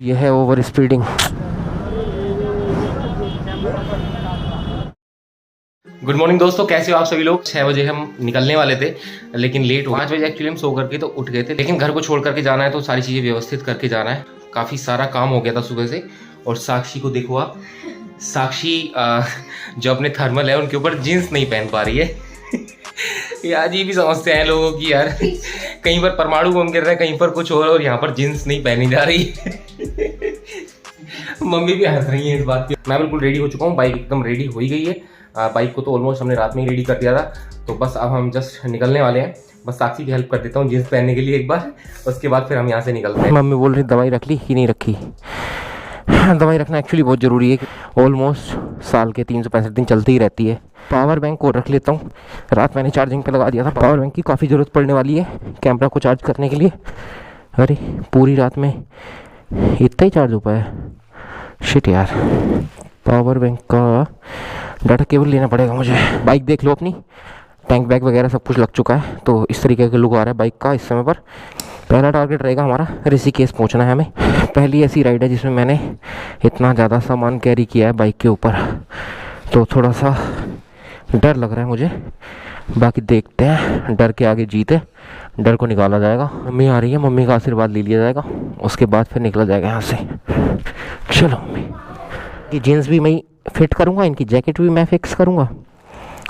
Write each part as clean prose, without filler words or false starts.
यह है over speeding. Good morning दोस्तों, कैसे हो आप सभी लोग। 6 बजे हम निकलने वाले थे लेकिन लेट हो। 5 बजे एक्चुअली हम सो करके तो उठ गए थे, लेकिन घर को छोड़ करके जाना है तो सारी चीज़ें व्यवस्थित करके जाना है। काफ़ी सारा काम हो गया था सुबह से। और साक्षी को देखो आप, साक्षी जो अपने थर्मल है उनके ऊपर जीन्स नहीं पहन पा रही है। यार ये भी समस्या है लोगों की यार, कहीं पर परमाणु बम गिर रहा है, कहीं पर कुछ और यहाँ पर जीन्स नहीं पहनी जा रही है। मम्मी भी हंस रही है इस बात पे। मैं बिल्कुल रेडी हो चुका हूँ, बाइक एकदम रेडी हो ही गई है। बाइक को तो ऑलमोस्ट हमने रात में ही रेडी कर दिया था, तो बस अब हम जस्ट निकलने वाले हैं। बस साक्षी की हेल्प कर देता हूँ जीन्स पहनने के लिए एक बार, उसके बाद फिर हम यहाँ से निकलते हैं। मम्मी बोल रही दवाई रख ली कि नहीं रखी। दवाई रखना एक्चुअली बहुत ज़रूरी है, ऑलमोस्ट साल के 365 दिन चलती ही रहती है। पावर बैंक को रख लेता हूँ, रात मैंने चार्जिंग पे लगा दिया था। पावर बैंक की काफ़ी ज़रूरत पड़ने वाली है कैमरा को चार्ज करने के लिए। अरे पूरी रात में इतना ही चार्ज हो पाया, शिट यार। पावर बैंक का डाटा केबल लेना पड़ेगा मुझे। बाइक देख लो अपनी, टैंक बैग वगैरह सब कुछ लग चुका है, तो इस तरीके का लुक आ रहा है बाइक का इस समय पर। पहला टारगेट रहेगा हमारा ऋषिकेश पहुंचना है हमें। पहली ऐसी राइड है जिसमें मैंने इतना ज़्यादा सामान कैरी किया है बाइक के ऊपर, तो थोड़ा सा डर लग रहा है मुझे। बाकी देखते हैं, डर के आगे जीत है, डर को निकाला जाएगा। मम्मी आ रही है, मम्मी का आशीर्वाद ले लिया जाएगा, उसके बाद फिर निकला जाएगा यहाँ से। चलो मम्मी, ये जीन्स भी मैं फिट करूँगा, इनकी जैकेट भी मैं फिक्स करूँगा,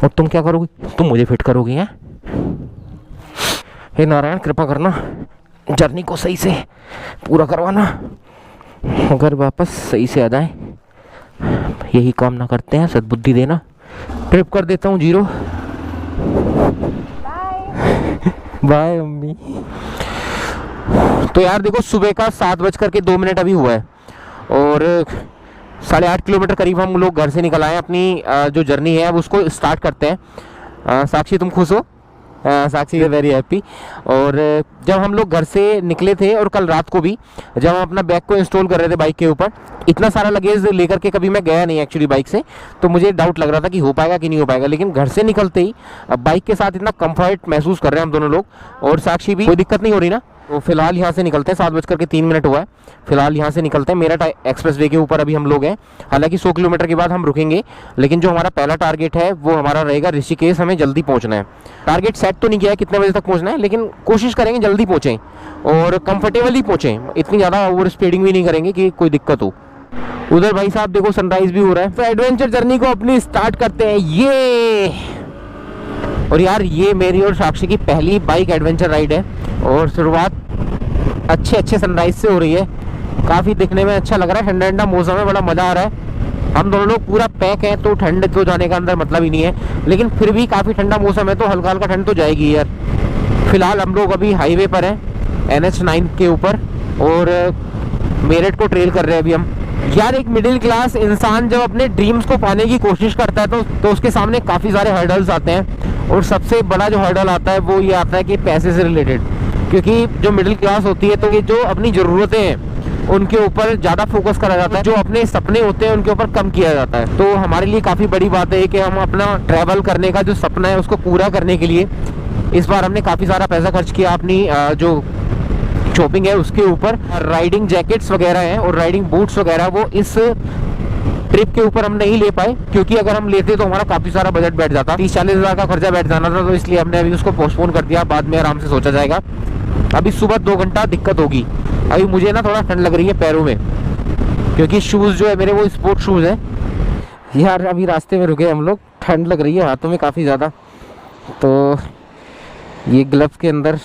और तुम क्या करोगी, तुम मुझे फिट करोगी हैं। हे नारायण कृपा करना, जर्नी को सही से पूरा करवाना, अगर वापस सही से आ जाए यही कामना करते हैं, सद्बुद्धि देना। ट्रिप कर देता हूँ 0। Bye mummy. तो यार देखो, सुबह का 7:02 अभी हुआ है और 8.5 किलोमीटर करीब हम लोग घर से निकल आए। अपनी जो जर्नी है अब उसको स्टार्ट करते हैं। साक्षी तुम खुश हो? साक्षी है वेरी हैप्पी। और जब हम लोग घर से निकले थे और कल रात को भी जब हम अपना बैग को इंस्टॉल कर रहे थे बाइक के ऊपर, इतना सारा लगेज लेकर के कभी मैं गया नहीं एक्चुअली बाइक से, तो मुझे डाउट लग रहा था कि हो पाएगा कि नहीं हो पाएगा। लेकिन घर से निकलते ही अब बाइक के साथ इतना कंफर्ट महसूस कर रहे हैं हम दोनों लोग, और साक्षी भी, कोई दिक्कत नहीं हो रही ना। तो फिलहाल यहाँ से निकलते हैं, 7:03 हुआ है। फिलहाल यहाँ से निकलते हैं, मेरठ एक्सप्रेस वे के ऊपर अभी हम लोग हैं। हालांकि 100 किलोमीटर के बाद हम रुकेंगे, लेकिन जो हमारा पहला टारगेट है वो हमारा रहेगा ऋषिकेश। हमें जल्दी पहुँचना है। टारगेट सेट तो नहीं किया है कितने बजे तक पहुँचना है, लेकिन कोशिश करेंगे जल्दी पहुँचें और कंफर्टेबली पहुँचें। इतनी ज़्यादा ओवर स्पीडिंग भी नहीं करेंगे कि कोई दिक्कत हो। उधर भाई साहब देखो सनराइज भी हो रहा है। तो एडवेंचर जर्नी को अपनी स्टार्ट करते हैं ये। और यार ये मेरी और साक्षी की पहली बाइक एडवेंचर राइड है और शुरुआत अच्छे सनराइज से हो रही है। काफ़ी दिखने में अच्छा लग रहा है, ठंडा ठंडा मौसम है, बड़ा मज़ा आ रहा है। हम दोनों लोग पूरा पैक हैं तो ठंड तो जाने का अंदर मतलब ही नहीं है, लेकिन फिर भी काफ़ी ठंडा मौसम है तो हल्का हल्का ठंड तो जाएगी यार। फिलहाल हम लोग अभी हाईवे पर हैं, NH9 के ऊपर, और मेरठ को ट्रेल कर रहे हैं अभी हम। यार एक मिडिल क्लास इंसान जब अपने ड्रीम्स को पाने की कोशिश करता है तो उसके सामने काफ़ी सारे हर्डल्स आते हैं, और सबसे बड़ा जो हर्डल आता है वो ये आता है कि पैसे से रिलेटेड। क्योंकि जो मिडिल क्लास होती है तो ये जो अपनी ज़रूरतें हैं उनके ऊपर ज़्यादा फोकस करा जाता है, जो अपने सपने होते हैं उनके ऊपर कम किया जाता है। तो हमारे लिए काफ़ी बड़ी बात है कि हम अपना ट्रैवल करने का जो सपना है उसको पूरा करने के लिए इस बार हमने काफ़ी सारा पैसा खर्च किया अपनी जो शॉपिंग है उसके ऊपर। राइडिंग जैकेट्स वगैरह हैं और राइडिंग बूट्स वगैरह वो इस ट्रिप के ऊपर हम नहीं ले पाए, क्योंकि अगर हम लेते तो हमारा काफ़ी सारा बजट बैठ जाता, 30-40 हज़ार का खर्चा बैठ जाना था। तो इसलिए हमने अभी उसको पोस्टपोन कर दिया, बाद में आराम से सोचा जाएगा। अभी सुबह 2 घंटा दिक्कत होगी। अभी मुझे ना थोड़ा ठंड लग रही है पैरों में, क्योंकि शूज़ जो है मेरे वो स्पोर्ट शूज़ हैं। यार अभी रास्ते में रुके हम लोग, ठंड लग रही है हाथों में काफ़ी ज़्यादा, तो ये ग्लव्स के अंदर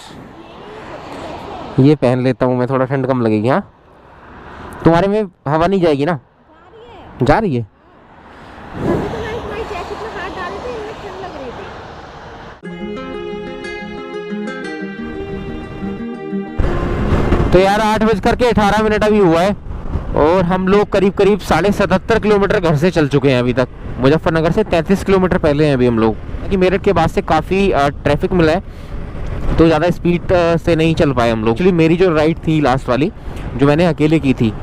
ये पहन लेता हूँ मैं, थोड़ा ठंड कम लगेगी। हाँ तुम्हारे में हवा नहीं जाएगी ना? जा रही है। तो यार 8:18 अभी हुआ है और हम लोग करीब 77.5 किलोमीटर घर से चल चुके हैं अभी तक। मुजफ्फरनगर से 33 किलोमीटर पहले हैं अभी हम लोग, क्योंकि मेरठ के बाद से काफ़ी ट्रैफिक मिला है तो ज़्यादा स्पीड से नहीं चल पाए हम लोग। एक्चुअली मेरी जो राइड थी लास्ट वाली जो मैंने अकेले की थी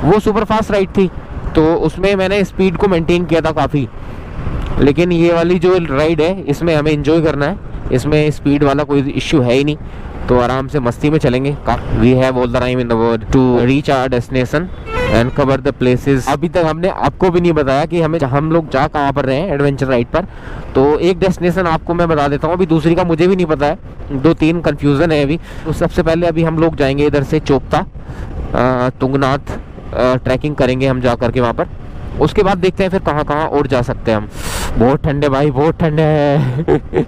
वो सुपर फास्ट राइड थी, तो उसमें मैंने स्पीड को मेंटेन किया था काफ़ी। लेकिन ये वाली जो राइड है इसमें हमें एंजॉय करना है, इसमें स्पीड वाला कोई इश्यू है ही नहीं। तो आराम से मस्ती में चलेंगे। We have all the time in the world to reach our destination and cover the places. अभी तक हमने आपको भी नहीं बताया कि हम लोग जा कहाँ पर रहे हैं एडवेंचर राइड पर। तो एक डेस्टिनेशन आपको मैं बता देता हूँ, अभी दूसरी का मुझे भी नहीं पता है, 2-3 कंफ्यूजन है अभी। तो सबसे पहले अभी हम लोग जाएंगे इधर से चोपता तुंगनाथ ट्रैकिंग करेंगे हम जा करके वहाँ पर। उसके बाद देखते हैं फिर कहाँ कहाँ और जा सकते हैं हम। बहुत ठंडे भाई, बहुत ठंडे है।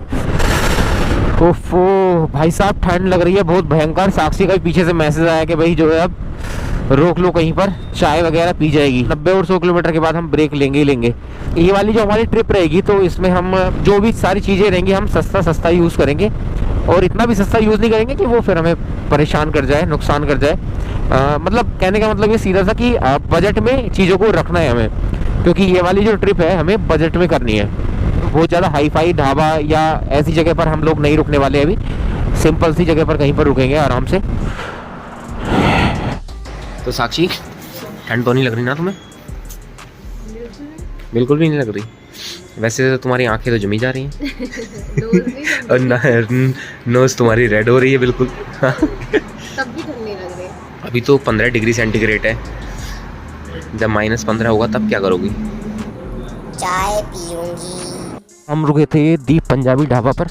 ओफो भाई साहब, ठंड लग रही है बहुत भयंकर। साक्षी का भी पीछे से मैसेज आया कि भाई जो है अब रोक लो, कहीं पर चाय वगैरह पी जाएगी। 90 और 100 किलोमीटर के बाद हम ब्रेक लेंगे ही लेंगे। ये वाली जो हमारी ट्रिप रहेगी तो इसमें हम जो भी सारी चीज़ें रहेंगी हम सस्ता यूज़ करेंगे, और इतना भी सस्ता यूज़ नहीं करेंगे कि वो फिर हमें परेशान कर जाए, नुकसान कर जाए। मतलब कहने का मतलब ये सीधा सा कि बजट में चीज़ों को रखना है हमें, क्योंकि ये वाली जो ट्रिप है हमें बजट में करनी है। बहुत ज़्यादा हाई फाई ढाबा या ऐसी जगह पर हम लोग नहीं रुकने वाले अभी, सिंपल सी जगह पर कहीं पर रुकेंगे आराम से। तो साक्षी, ठंड तो नहीं लग रही ना तुम्हें? बिल्कुल भी नहीं लग रही। वैसे तो तुम्हारी आंखें तो जमी जा रही हैं और नोज तुम्हारी रेड हो रही है बिल्कुल। तब भी ठंड नहीं लग रही। अभी तो 15 डिग्री सेंटीग्रेड है, जब -15 होगा तब क्या करोगी? चाय पीऊंगी। हम रुके थे दीप पंजाबी ढाबा पर।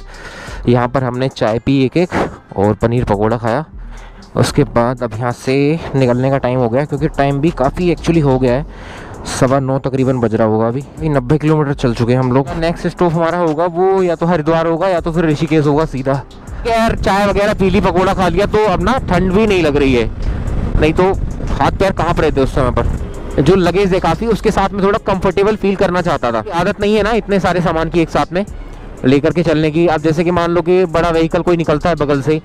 यहाँ पर हमने चाय पी एक और पनीर पकोड़ा खाया। उसके बाद अब यहाँ से निकलने का टाइम हो गया, क्योंकि टाइम भी काफ़ी एक्चुअली हो गया है, 9:15 तकरीबन बज रहा होगा। अभी 90 किलोमीटर चल चुके हैं हम लोग। नेक्स्ट स्टॉप हमारा होगा वो या तो हरिद्वार होगा या तो फिर ऋषिकेश होगा सीधा। यार चाय वगैरह पी ली, पकोड़ा खा लिया, तो अब ना ठंड भी नहीं लग रही है। नहीं तो हाथ पैर काँप रहे थे उस समय पर। जो लगेज है काफ़ी, उसके साथ में थोड़ा कंफर्टेबल फील करना चाहता था। आदत नहीं है ना इतने सारे सामान की एक साथ में लेकर के चलने की। अब जैसे कि मान लो कि बड़ा व्हीकल कोई निकलता है बगल से,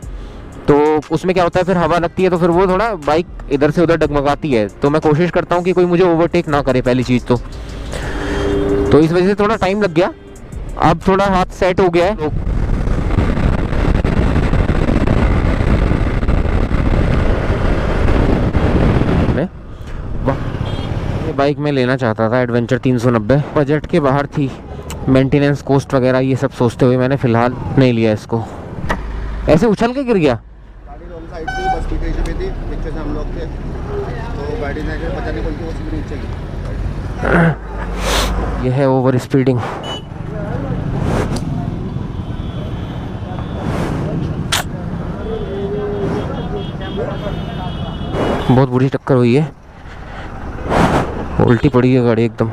तो उसमें क्या होता है फिर हवा लगती है, तो फिर वो थोड़ा बाइक इधर से उधर डगमगाती है। तो मैं कोशिश करता हूँ कि कोई मुझे ओवरटेक ना करे, पहली चीज़ तो इस वजह से थोड़ा टाइम लग गया। अब थोड़ा हाथ सेट हो गया है। बाइक में लेना चाहता था एडवेंचर 390, बजट के बाहर थी। मेंटेनेंस कॉस्ट वगैरह ये सब सोचते हुए मैंने फ़िलहाल नहीं लिया इसको। ऐसे उछल के गिर गया। गाड़ी रॉन्ग साइड थी, बस पीछे पे थी, पीछे से हम लोग थे, तो गाड़ी ने पता नहीं कौन सी स्पीड नीचे गई। यह है ओवर स्पीडिंग। बहुत बुरी टक्कर हुई है, उल्टी पड़ी है गाड़ी एकदम।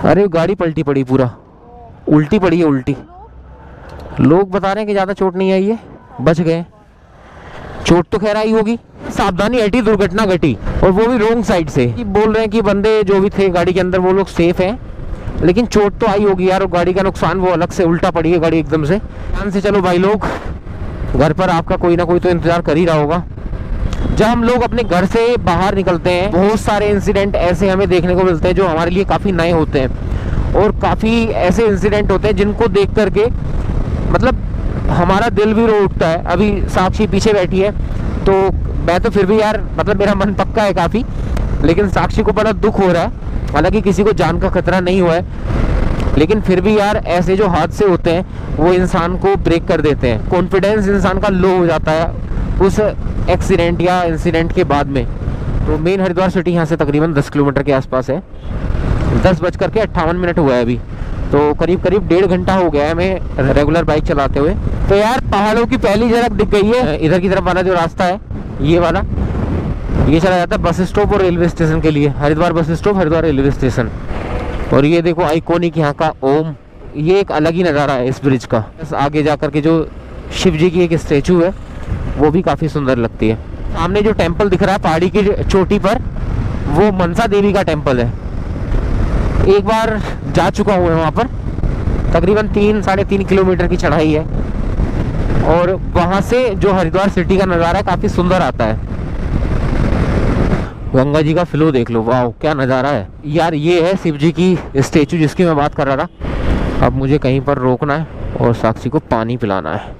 अरे गाड़ी पलटी पड़ी, पूरा उल्टी पड़ी है, उल्टी। लोग बता रहे हैं कि ज़्यादा चोट नहीं आई है, बच गए। चोट तो खैर आई होगी, सावधानी हटी, दुर्घटना घटी, और वो भी रोंग साइड से। बोल रहे हैं कि बंदे जो भी थे गाड़ी के अंदर वो लोग सेफ हैं, लेकिन चोट तो आई होगी यार। और गाड़ी का नुकसान वो अलग से, उल्टा पड़ी है गाड़ी एकदम से। ध्यान से चलो भाई लोग, घर पर आपका कोई ना कोई तो इंतज़ार कर ही रहा होगा। जब हम लोग अपने घर से बाहर निकलते हैं, बहुत सारे इंसिडेंट ऐसे हमें देखने को मिलते हैं जो हमारे लिए काफ़ी नए होते हैं, और काफ़ी ऐसे इंसिडेंट होते हैं जिनको देख करके मतलब हमारा दिल भी रो उठता है। अभी साक्षी पीछे बैठी है, तो मैं तो फिर भी यार मतलब मेरा मन पक्का है काफ़ी, लेकिन साक्षी को बड़ा दुख हो रहा है। हालांकि किसी को जान का खतरा नहीं हुआ है, लेकिन फिर भी यार ऐसे जो हादसे होते हैं वो इंसान को ब्रेक कर देते हैं। कॉन्फिडेंस इंसान का लो हो जाता है उस एक्सीडेंट या इंसिडेंट के बाद में। तो मेन हरिद्वार सिटी यहाँ से तकरीबन 10 किलोमीटर के आसपास है। 10:58 हुआ है अभी, तो करीब 1.5 घंटा हो गया है हमें रेगुलर बाइक चलाते हुए। तो यार पहाड़ों की पहली झलक दिख गई है। इधर की तरफ वाला जो रास्ता है ये वाला, ये चला जाता है बस स्टॉप और रेलवे स्टेशन के लिए। Haridwar bus stop, Haridwar railway station. और ये देखो आइकॉनिक यहाँ का ओम, ये एक अलग ही नज़ारा है इस ब्रिज का। बस आगे जा कर के जो शिव जी की एक स्टेचू है वो भी काफ़ी सुंदर लगती है। सामने जो टेम्पल दिख रहा है पहाड़ी की चोटी पर, वो मनसा देवी का टेम्पल है। एक बार जा चुका हूँ वहाँ पर, तकरीबन 3-3.5 किलोमीटर की चढ़ाई है, और वहाँ से जो हरिद्वार सिटी का नज़ारा है काफ़ी सुंदर आता है। गंगा जी का फ्लो देख लो, वाह क्या नज़ारा है यार। ये है शिव जी की स्टेचू जिसकी मैं बात कर रहा था। अब मुझे कहीं पर रोकना है और साक्षी को पानी पिलाना है।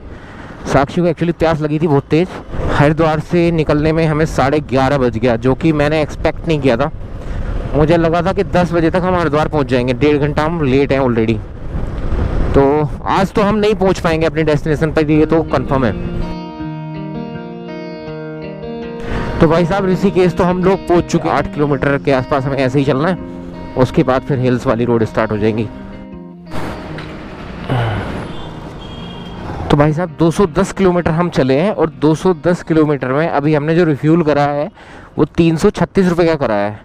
साक्षी को एक्चुअली प्यास लगी थी बहुत तेज़। हरिद्वार से निकलने में हमें 11:30 बज गया, जो कि मैंने एक्सपेक्ट नहीं किया था। मुझे लगा था कि 10 बजे तक हम हरिद्वार पहुंच जाएंगे, 1.5 घंटा हम लेट हैं ऑलरेडी। तो आज तो हम नहीं पहुंच पाएंगे अपने डेस्टिनेशन पर, ये तो कंफर्म है। तो भाई साहब ऋषिकेश तो हम लोग पहुंच चुके हैं। 8 किलोमीटर के आसपास हमें ऐसे ही चलना है, उसके बाद फिर हिल्स वाली रोड स्टार्ट हो जाएंगी। तो भाई साहब 210 किलोमीटर हम चले हैं और 210 किलोमीटर में अभी हमने जो रिफ्यूल करा है वो 336 रुपये का करा है।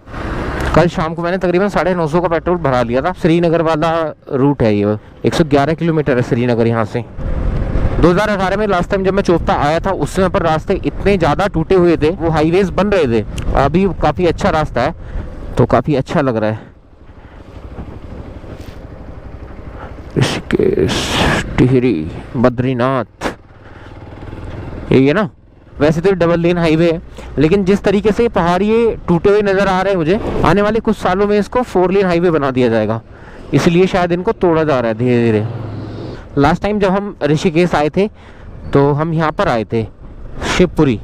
कल शाम को मैंने तकरीबन 950 का पेट्रोल भरा लिया था। श्रीनगर वाला रूट है ये, 111 किलोमीटर है श्रीनगर यहाँ से। 2018 में लास्ट टाइम जब मैं चोपता आया था उस समय पर रास्ते इतने ज़्यादा टूटे हुए थे, वो हाईवेज बन रहे थे। अभी काफ़ी अच्छा रास्ता है तो काफ़ी अच्छा लग रहा है। ऋषिकेश, टिहरी, बद्रीनाथ, यही है ना। वैसे तो डबल लेन हाईवे है, लेकिन जिस तरीके से पहाड़ ये टूटे हुए नज़र आ रहे हैं मुझे, आने वाले कुछ सालों में इसको 4 लेन हाईवे बना दिया जाएगा, इसलिए शायद इनको तोड़ा जा रहा है धीरे धीरे। लास्ट टाइम जब हम ऋषिकेश आए थे तो हम यहाँ पर आए थे शिवपुरी।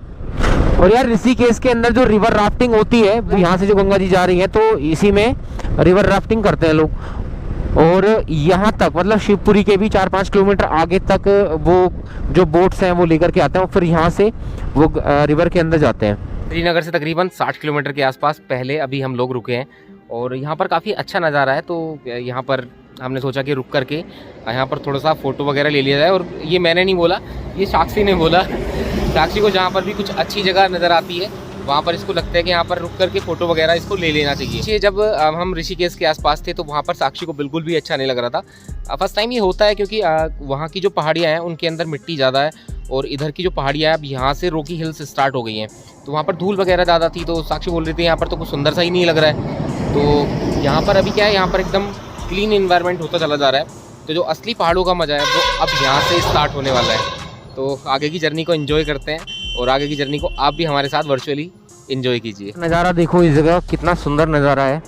और यार ऋषिकेश के अंदर जो रिवर राफ्टिंग होती है, यहाँ से जो गंगा जी जा रही है तो इसी में रिवर राफ्टिंग करते हैं लोग। और यहाँ तक मतलब शिवपुरी के भी 4-5 किलोमीटर आगे तक वो जो बोट्स हैं वो लेकर के आते हैं और फिर यहाँ से वो रिवर के अंदर जाते हैं। श्रीनगर से तकरीबन 60 किलोमीटर के आसपास पहले अभी हम लोग रुके हैं और यहाँ पर काफ़ी अच्छा नज़ारा है। तो यहाँ पर हमने सोचा कि रुक करके यहाँ पर थोड़ा सा फ़ोटो वगैरह ले लिया जाए। और ये मैंने नहीं बोला, ये साक्षी ने बोला। साक्षी को जहाँ पर भी कुछ अच्छी जगह नज़र आती है वहाँ पर इसको लगता है कि यहाँ पर रुक करके फ़ोटो वगैरह इसको ले लेना चाहिए। जब हम ऋषिकेश के आसपास थे तो वहाँ पर साक्षी को बिल्कुल भी अच्छा नहीं लग रहा था। फर्स्ट टाइम ये होता है क्योंकि वहाँ की जो पहाड़ियाँ हैं उनके अंदर मिट्टी ज़्यादा है और इधर की जो पहाड़ियाँ हैं अब यहाँ से रॉकी हिल्स स्टार्ट हो गई हैं तो वहाँ पर धूल वगैरह ज़्यादा थी। तो साक्षी बोल रही थी यहाँ पर तो कुछ सुंदर सा ही नहीं लग रहा है। तो यहाँ पर अभी क्या है, यहाँ पर एकदम क्लीन इन्वायरमेंट होता चला जा रहा है। तो जो असली पहाड़ों का मज़ा है वो अब यहाँ से स्टार्ट होने वाला है। तो आगे की जर्नी को एंजॉय करते हैं और आगे की जर्नी को आप भी हमारे साथ वर्चुअली एंजॉय कीजिए। नज़ारा देखो इस जगह, कितना सुंदर नज़ारा है,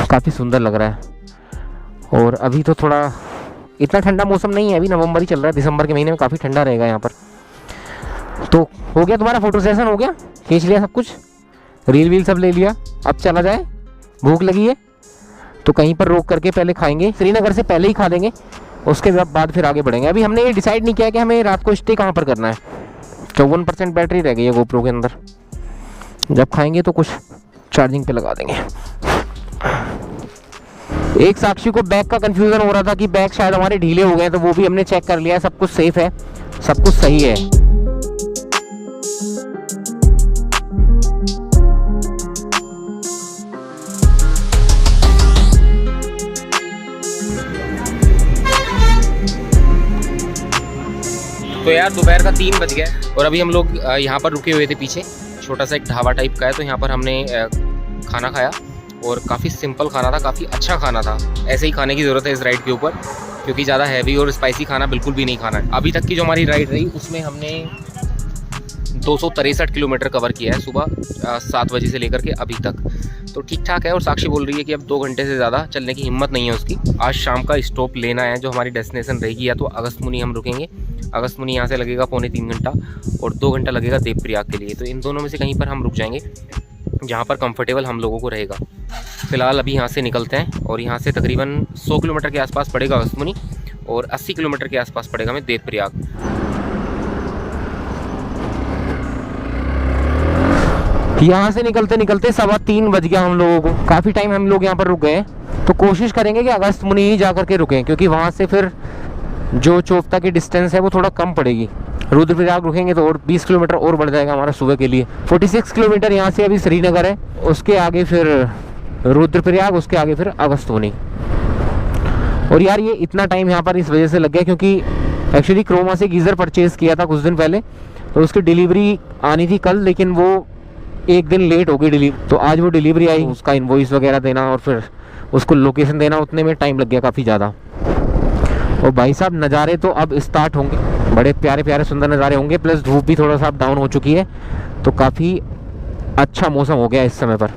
काफ़ी सुंदर लग रहा है। और अभी तो थोड़ा इतना ठंडा मौसम नहीं है, अभी नवंबर ही चल रहा है, दिसंबर के महीने में काफ़ी ठंडा रहेगा यहाँ पर। तो हो गया तुम्हारा फोटो सेशन, हो गया, खींच लिया सब कुछ, रील वील सब ले लिया, अब चला जाए। भूख लगी है तो कहीं पर रोक करके पहले खाएंगे, श्रीनगर से पहले ही खा लेंगे, उसके बाद फिर आगे बढ़ेंगे। अभी हमने ये डिसाइड नहीं किया कि हमें रात को स्टे कहाँ पर करना है। 54% बैटरी रह गई है गोप्रो के अंदर, जब खाएंगे तो कुछ चार्जिंग पे लगा देंगे। एक साक्षी को बैग का कंफ्यूजन हो रहा था कि बैग शायद हमारे ढीले हो गए, तो वो भी हमने चेक कर लिया, सब कुछ सेफ है, सब कुछ सही है। तो यार दोपहर का 3 बज गया और अभी हम लोग यहाँ पर रुके हुए थे, पीछे छोटा सा एक ढाबा टाइप का है। तो यहाँ पर हमने खाना खाया और काफ़ी सिंपल खाना था, काफ़ी अच्छा खाना था। ऐसे ही खाने की ज़रूरत है इस राइड के ऊपर, क्योंकि ज़्यादा हैवी और स्पाइसी खाना बिल्कुल भी नहीं खाना है। अभी तक की जो हमारी राइड रही उसमें हमने 263 किलोमीटर कवर किया है सुबह 7 बजे से लेकर के अभी तक, तो ठीक ठाक है। और साक्षी बोल रही है कि अब 2 घंटे से ज़्यादा चलने की हिम्मत नहीं है उसकी। आज शाम का स्टॉप लेना है, जो हमारी डेस्टिनेशन रहेगी, या तो अगस्त्यमुनि हम रुकेंगे, अगस्त्यमुनि यहाँ से लगेगा 2.25 घंटा और 2 घंटा लगेगा देवप्रयाग के लिए। तो इन दोनों में से कहीं पर हम रुक जाएंगे जहाँ पर कंफर्टेबल हम लोगों को रहेगा। फ़िलहाल अभी यहाँ से निकलते हैं और यहाँ से तकरीबन 100 किलोमीटर के आसपास पड़ेगा अगस्त्यमुनि और 80 किलोमीटर के आसपास पड़ेगा हमें देवप्रयाग। यहाँ से निकलते निकलते 3:15 बज गया हम लोगों को। काफ़ी टाइम हम लोग यहाँ पर रुक गए, तो कोशिश करेंगे कि अगस्त्यमुनि ही जा करके रुकें, क्योंकि वहाँ से फिर जो चोपता की डिस्टेंस है वो थोड़ा कम पड़ेगी। रुद्रप्रयाग रुकेंगे तो और 20 किलोमीटर और बढ़ जाएगा हमारा सुबह के लिए। 46 किलोमीटर यहाँ से अभी श्रीनगर है, उसके आगे फिर रुद्रप्रयाग, उसके आगे फिर अगस्त्यमुनि। और यार ये इतना टाइम यहाँ पर इस वजह से लग गया क्योंकि एक्चुअली क्रोमा से गीज़र परचेज़ किया था कुछ दिन पहले, तो उसकी डिलीवरी आनी थी कल, लेकिन वो 1 दिन लेट हो गई डिलीवरी। तो आज वो डिलीवरी आई, उसका इनवॉइस वगैरह देना और फिर उसको लोकेशन देना, उतने में टाइम लग गया काफ़ी ज़्यादा। और भाई साहब नज़ारे तो अब स्टार्ट होंगे, बड़े प्यारे प्यारे सुंदर नज़ारे होंगे, प्लस धूप भी थोड़ा सा डाउन हो चुकी है, तो काफ़ी अच्छा मौसम हो गया इस समय पर।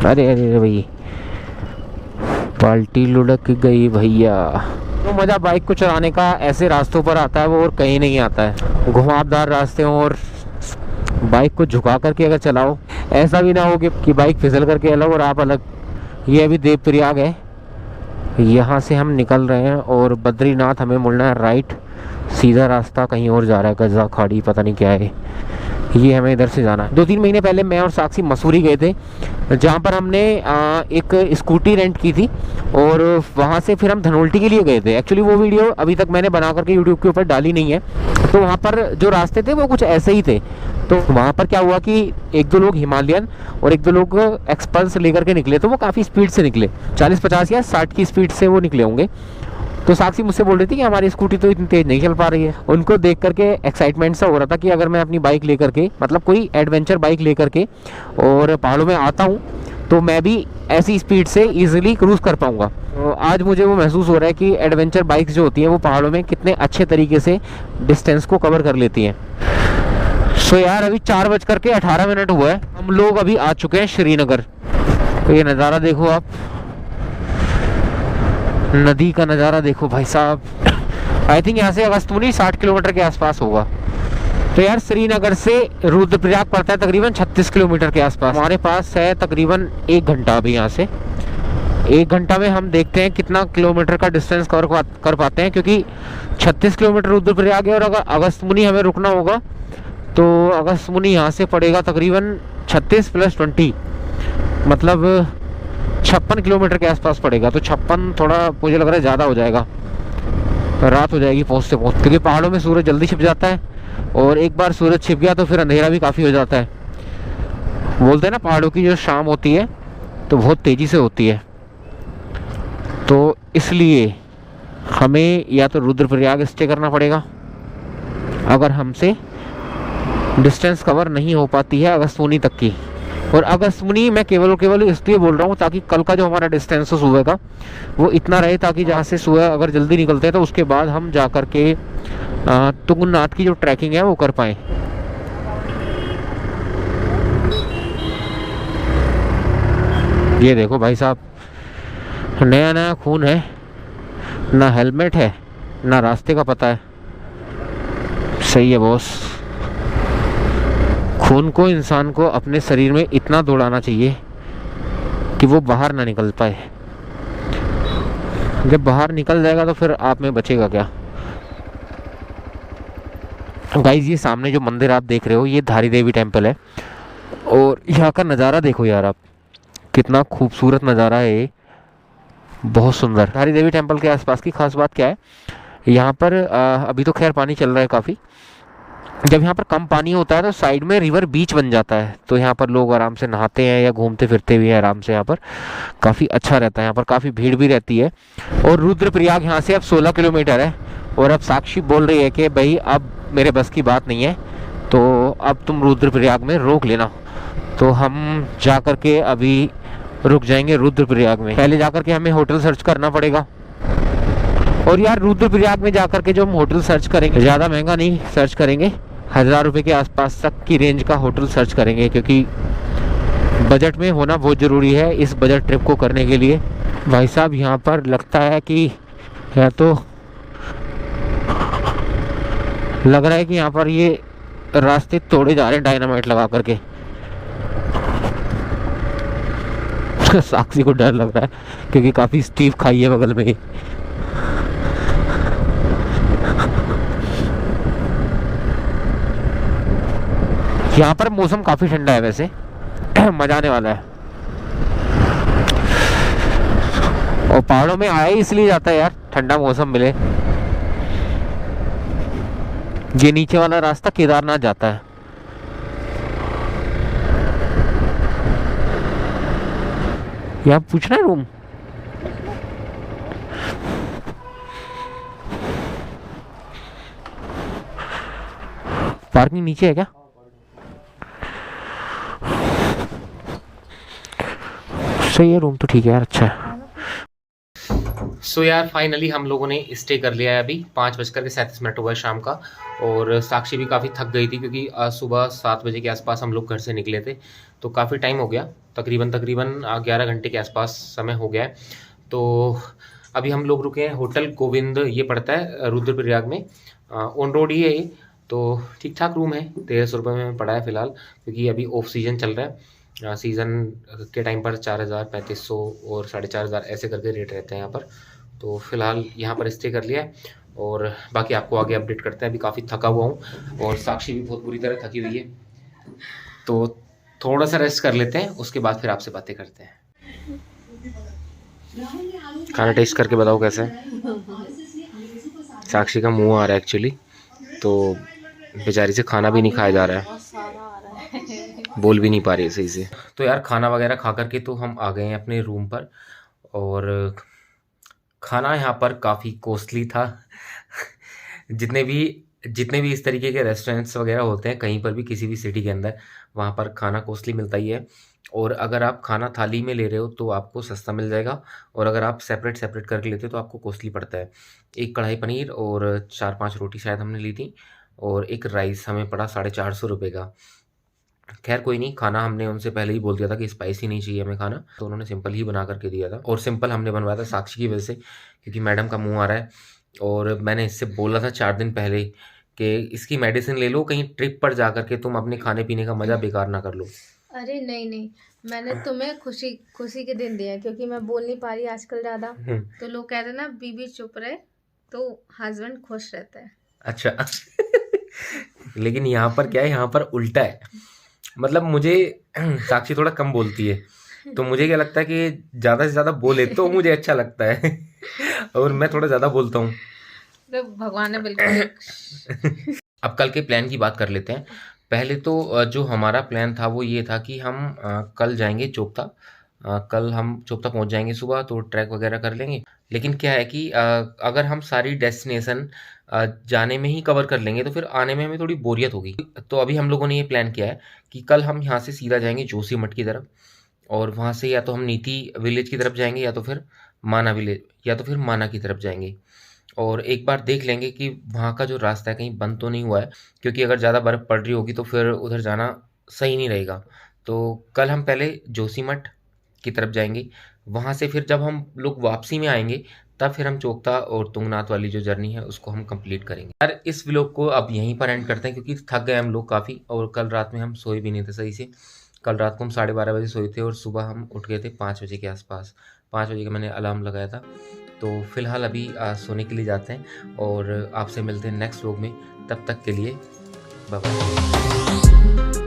अरे अरे भाई पाल्टी लुढ़क गई भैया। तो मज़ा बाइक को चलाने का ऐसे रास्तों पर आता है वो और कहीं नहीं आता है। घुमावदार रास्ते हों और बाइक को झुका करके अगर चलाओ, ऐसा भी ना हो कि बाइक फिसल करके अलग और आप अलग। ये अभी देवप्रयाग है, यहाँ से हम निकल रहे हैं और बद्रीनाथ हमें मुड़ना है राइट, सीधा रास्ता कहीं और जा रहा है, गजा खाड़ी पता नहीं क्या है। ये हमें इधर से जाना है। 2-3 महीने पहले मैं और साक्षी मसूरी गए थे, जहाँ पर हमने एक स्कूटी रेंट की थी और वहाँ से फिर हम धनोल्टी के लिए गए थे। एक्चुअली वो वीडियो अभी तक मैंने बना करके यूट्यूब के ऊपर डाली नहीं है। तो वहाँ पर जो रास्ते थे वो कुछ ऐसे ही थे। तो वहाँ पर क्या हुआ कि 1-2 लोग हिमालयन और 1-2 लोग एक्सपल्स लेकर के निकले। तो वो काफ़ी स्पीड से निकले, 40-50 या 60 की स्पीड से वो निकले होंगे। तो साक्षी मुझसे बोल रही थी कि हमारी स्कूटी तो इतनी तेज़ नहीं चल पा रही है। उनको देख करके एक्साइटमेंट सा हो रहा था कि अगर मैं अपनी बाइक लेकर के, मतलब कोई एडवेंचर बाइक लेकर के और पहाड़ों में आता हूँ तो मैं भी ऐसी स्पीड से इजीली क्रूज़ कर पाऊँगा। तो आज मुझे वो महसूस हो रहा है कि एडवेंचर बाइक्स जो होती हैं वो पहाड़ों में कितने अच्छे तरीके से डिस्टेंस को कवर कर लेती हैं। सो यार अभी 4:18 हुआ है। हम लोग अभी आ चुके हैं श्रीनगर। तो ये नज़ारा देखो आप, नदी का नज़ारा देखो भाई साहब। आई थिंक यहाँ से अगस्तमुनी 60 किलोमीटर के आसपास होगा। तो यार श्रीनगर से रुद्रप्रयाग पड़ता है तकरीबन 36 किलोमीटर के आसपास। हमारे पास है तकरीबन 1 घंटा अभी यहाँ से। 1 घंटा में हम देखते हैं कितना किलोमीटर का डिस्टेंस कवर कर पाते हैं, क्योंकि 36 किलोमीटर रुद्रप्रयाग है और अगर अगस्तमुनी हमें रुकना होगा तो अगस्तमुनी यहाँ से पड़ेगा तकरीबन 36 + 20 मतलब 56 किलोमीटर के आसपास पड़ेगा। तो 56 थोड़ा मुझे लग रहा है ज़्यादा हो जाएगा, रात हो जाएगी पहुँचते, क्योंकि पहाड़ों में सूरज जल्दी छिप जाता है और एक बार सूरज छिप गया तो फिर अंधेरा भी काफ़ी हो जाता है। बोलते हैं ना पहाड़ों की जो शाम होती है तो बहुत तेज़ी से होती है। तो इसलिए हमें या तो रुद्रप्रयाग स्टे करना पड़ेगा अगर हमसे डिस्टेंस कवर नहीं हो पाती है अगस्तमुनी तक की। और अगस्तमुनी मैं केवल और केवल इसलिए बोल रहा हूँ ताकि कल का जो हमारा डिस्टेंस है सुबह का वो इतना रहे, ताकि जहाँ से सुबह अगर जल्दी निकलते हैं तो उसके बाद हम जा कर के तुंगनाथ की जो ट्रैकिंग है वो कर पाएँ। ये देखो भाई साहब, नया नया खून है, ना हेलमेट है ना रास्ते का पता है। सही है बॉस, खून को इंसान को अपने शरीर में इतना दौड़ाना चाहिए कि वो बाहर ना निकल पाए। जब बाहर निकल जाएगा तो फिर आप में बचेगा क्या। गाइस ये सामने जो मंदिर आप देख रहे हो ये धारी देवी टेम्पल है और यहाँ का नज़ारा देखो यार आप, कितना खूबसूरत नज़ारा है ये, बहुत सुंदर। धारी देवी टेम्पल के आसपास की खास बात क्या है, यहाँ पर अभी तो खैर पानी चल रहा है काफ़ी। जब यहाँ पर कम पानी होता है तो साइड में रिवर बीच बन जाता है, तो यहाँ पर लोग आराम से नहाते हैं या घूमते फिरते भी हैं आराम से। यहाँ पर काफ़ी अच्छा रहता है, यहाँ पर काफ़ी भीड़ भी रहती है। और रुद्रप्रयाग यहाँ से अब 16 किलोमीटर है और अब साक्षी बोल रही है कि भाई अब मेरे बस की बात नहीं है तो अब तुम रुद्रप्रयाग में रोक लेना। तो हम जा कर के अभी रुक जाएंगे रुद्रप्रयाग में। पहले जा कर के हमें होटल सर्च करना पड़ेगा। और यार रुद्रप्रयाग में जा कर के जो हम होटल सर्च करेंगे, ज़्यादा महंगा नहीं सर्च करेंगे, 1000 रुपये के आसपास तक की रेंज का होटल सर्च करेंगे, क्योंकि बजट में होना बहुत ज़रूरी है इस बजट ट्रिप को करने के लिए। भाई साहब यहाँ पर लगता है कि या तो लग रहा है कि यहाँ पर ये रास्ते तोड़े जा रहे हैं डायनामाइट लगा करके। साक्षी को डर लग रहा है क्योंकि काफ़ी स्टीप खाई है बगल में। यहाँ पर मौसम काफ़ी ठंडा है वैसे, मजा आने वाला है। और पहाड़ों में आया ही इसलिए जाता है यार, ठंडा मौसम मिले। ये नीचे वाला रास्ता केदारनाथ जाता है। यहाँ पूछना है रूम, पार्किंग नीचे है क्या? सही है, रूम तो ठीक है यार, अच्छा है। सो यार फाइनली हम लोगों ने स्टे कर लिया है। अभी 5:37 हुआ है शाम का और साक्षी भी काफ़ी थक गई थी क्योंकि आज सुबह 7 बजे के आसपास हम लोग घर से निकले थे, तो काफ़ी टाइम हो गया, तकरीबन 11 घंटे के आसपास समय हो गया है। तो अभी हम लोग रुके हैं होटल गोविंद, ये पड़ता है रुद्रप्रयाग में, ऑन रोड ही है ये। तो ठीक ठाक रूम है, 1300 रुपये में पड़ा है फ़िलहाल, क्योंकि अभी ऑफ सीज़न चल रहा है। सीज़न के टाइम पर 4000, 3500 और 4500 ऐसे करके रेट रहते हैं यहाँ पर। तो फ़िलहाल यहाँ पर स्टे कर लिया है और बाकी आपको आगे अपडेट करते हैं। अभी काफ़ी थका हुआ हूँ और साक्षी भी बहुत बुरी तरह थकी हुई है, तो थोड़ा सा रेस्ट कर लेते हैं, उसके बाद फिर आपसे बातें करते हैं। खाना टेस्ट करके बताओ कैसा है। साक्षी का मुंह आ रहा है एक्चुअली, तो बेचारी से खाना भी नहीं खाया जा रहा है, बोल भी नहीं पा रही है सही से। तो यार खाना वगैरह खा करके तो हम आ गए हैं अपने रूम पर, और खाना यहाँ पर काफ़ी कॉस्टली था। जितने भी इस तरीके के रेस्टोरेंट्स वगैरह होते हैं कहीं पर भी, किसी भी सिटी के अंदर, वहाँ पर खाना कॉस्टली मिलता ही है। और अगर आप खाना थाली में ले रहे हो तो आपको सस्ता मिल जाएगा, और अगर आप सेपरेट करके लेते हो तो आपको कॉस्टली पड़ता है। एक कढ़ाई पनीर और 4-5 रोटी शायद हमने ली थी, और एक राइस हमें पड़ा 450 रुपये का। खैर कोई नहीं, खाना हमने उनसे पहले ही बोल दिया था कि स्पाइसी नहीं चाहिए हमें खाना, तो उन्होंने सिंपल ही बना करके दिया था। और सिंपल हमने बनवाया था साक्षी की वजह से, क्योंकि मैडम का मुंह आ रहा है, और मैंने इससे बोला था 4 दिन पहले कि इसकी मेडिसिन ले लो, कहीं ट्रिप पर जा करके तुम अपने खाने पीने का मज़ा बेकार ना कर लो। अरे नहीं, मैंने तुम्हें खुशी के दिन दिया, क्योंकि मैं बोल नहीं पा रही आजकल ज़्यादा, तो लोग कहते हैं ना बीबी चुप रहे तो हस्बैंड खुश रहता है। अच्छा। लेकिन यहाँ पर क्या है, यहाँ पर उल्टा है। मतलब मुझे साक्षी थोड़ा कम बोलती है, तो मुझे क्या लगता है कि ज़्यादा से ज़्यादा बोले तो मुझे अच्छा लगता है, और मैं थोड़ा ज़्यादा बोलता हूँ। तो भगवान ने बिल्कुल। अब कल के प्लान की बात कर लेते हैं। पहले तो जो हमारा प्लान था वो ये था कि हम कल जाएंगे चोपता। कल हम चोपता पहुंच जाएंगे सुबह, तो ट्रैक वगैरह कर लेंगे। लेकिन क्या है कि अगर हम सारी डेस्टिनेशन जाने में ही कवर कर लेंगे तो फिर आने में हमें थोड़ी बोरियत होगी। तो अभी हम लोगों ने ये प्लान किया है कि कल हम यहाँ से सीधा जाएंगे जोशीमठ की तरफ, और वहाँ से या तो हम नीति विलेज की तरफ जाएंगे, या तो फिर माना विलेज, या तो फिर माना की तरफ जाएंगे। और एक बार देख लेंगे कि वहाँ का जो रास्ता है कहीं बंद तो नहीं हुआ है, क्योंकि अगर ज़्यादा बर्फ़ पड़ रही होगी तो फिर उधर जाना सही नहीं रहेगा। तो कल हम पहले जोशीमठ की तरफ जाएंगे, वहाँ से फिर जब हम लोग वापसी में आएंगे तब फिर हम चोपता और तुंगनाथ वाली जो जर्नी है उसको हम कंप्लीट करेंगे। यार इस व्लॉग को अब यहीं पर एंड करते हैं, क्योंकि थक गए हम लोग काफ़ी, और कल रात में हम सोए भी नहीं थे सही से। कल रात को हम 12:30 बजे सोए थे, और सुबह हम उठ गए थे 5 बजे के आसपास। 5 बजे का मैंने अलार्म लगाया था। तो फिलहाल अभी सोने के लिए जाते हैं, और आपसे मिलते हैं नेक्स्ट व्लॉग में। तब तक के लिए बाय बाय।